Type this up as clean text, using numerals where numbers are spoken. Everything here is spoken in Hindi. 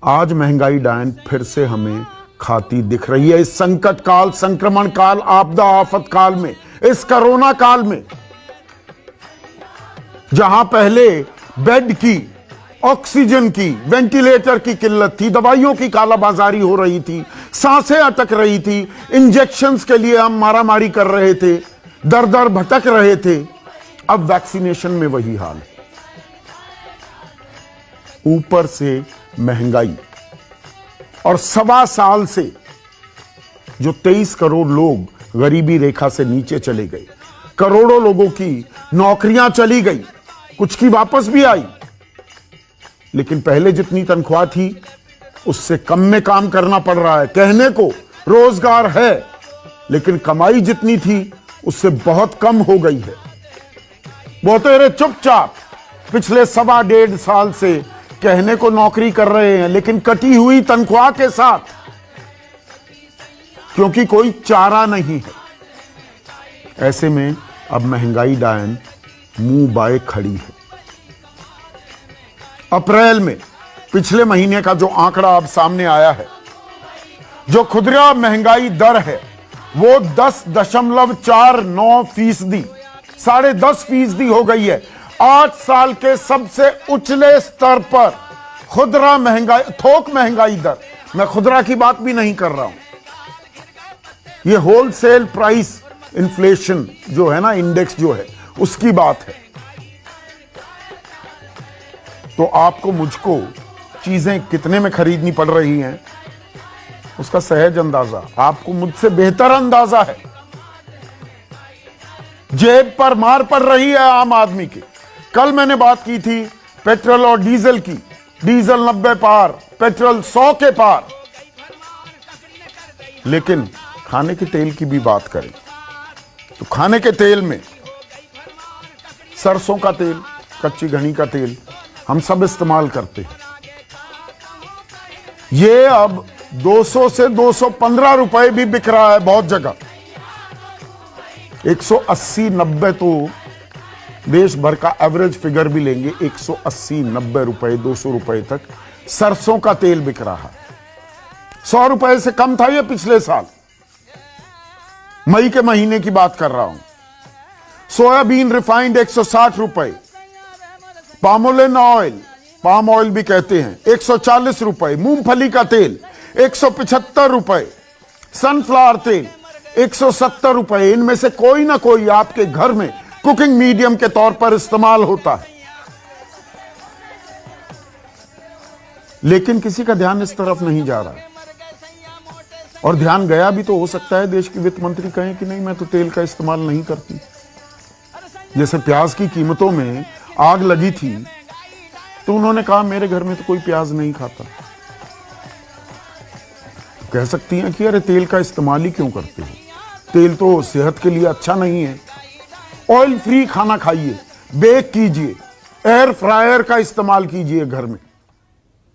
आज महंगाई डायन फिर से हमें खाती दिख रही है। इस संकट काल, संक्रमण काल, आपदा आफत काल में, इस कोरोना काल में, जहां पहले बेड की, ऑक्सीजन की, वेंटिलेटर की किल्लत थी, दवाइयों की कालाबाजारी हो रही थी, सांसें अटक रही थी, इंजेक्शंस के लिए हम मारामारी कर रहे थे, दर दर भटक रहे थे, अब वैक्सीनेशन में वही हाल है। ऊपर से महंगाई और 1.25 साल से जो 23 करोड़ लोग गरीबी रेखा से नीचे चले गए, करोड़ों लोगों की नौकरियां चली गई, कुछ की वापस भी आई, लेकिन पहले जितनी तनख्वाह थी उससे कम में काम करना पड़ रहा है। कहने को रोजगार है, लेकिन कमाई जितनी थी उससे बहुत कम हो गई है। बहुतेरे चुपचाप पिछले 1.25 साल से कहने को नौकरी कर रहे हैं, लेकिन कटी हुई तनख्वाह के साथ, क्योंकि कोई चारा नहीं है। ऐसे में अब महंगाई डायन मुंह बाए खड़ी है। अप्रैल में पिछले महीने का जो आंकड़ा अब सामने आया है, जो खुदरा महंगाई दर है वो 10.49%, 10.5% हो गई है। 8 साल के सबसे उछले स्तर पर खुदरा महंगाई, थोक महंगाई दर, मैं खुदरा की बात भी नहीं कर रहा हूं, ये होलसेल प्राइस इन्फ्लेशन जो है ना, इंडेक्स जो है, उसकी बात है। तो आपको मुझको चीजें कितने में खरीदनी पड़ रही हैं उसका सहज अंदाजा आपको मुझसे बेहतर अंदाजा है। जेब पर मार पड़ रही है आम आदमी की। कल मैंने बात की थी पेट्रोल और डीजल की, डीजल 90 पार, पेट्रोल 100 के पार, लेकिन खाने के तेल की भी बात करें तो खाने के तेल में सरसों का तेल, कच्ची घनी का तेल हम सब इस्तेमाल करते हैं। ये अब 200 से 215 रुपए भी बिक रहा है बहुत जगह। 180-90 तो देश भर का एवरेज फिगर भी लेंगे, 180-90 रुपए, 200 रुपए तक सरसों का तेल बिक रहा है। 100 रुपए से कम था ये पिछले साल, मई के महीने की बात कर रहा हूं। सोयाबीन रिफाइंड 160 रुपए, पामोलिन ऑयल, पाम ऑयल भी कहते हैं, 140 रुपए, मूंगफली का तेल 175 रुपए, सनफ्लावर तेल 170 रुपए। इनमें से कोई ना कोई आपके घर में कुकिंग मीडियम के तौर पर इस्तेमाल होता है, लेकिन किसी का ध्यान इस तरफ नहीं जा रहा। और ध्यान गया भी तो हो सकता है देश की वित्त मंत्री कहें कि नहीं, मैं तो तेल का इस्तेमाल नहीं करती। जैसे प्याज की कीमतों में आग लगी थी तो उन्होंने कहा मेरे घर में तो कोई प्याज नहीं खाता। कह सकती हैं कि अरे तेल का इस्तेमाल ही क्यों करते हो, तेल तो सेहत के लिए अच्छा नहीं है। ऑयल फ्री खाना खाइए, बेक कीजिए, एयर फ्रायर का इस्तेमाल कीजिए घर में।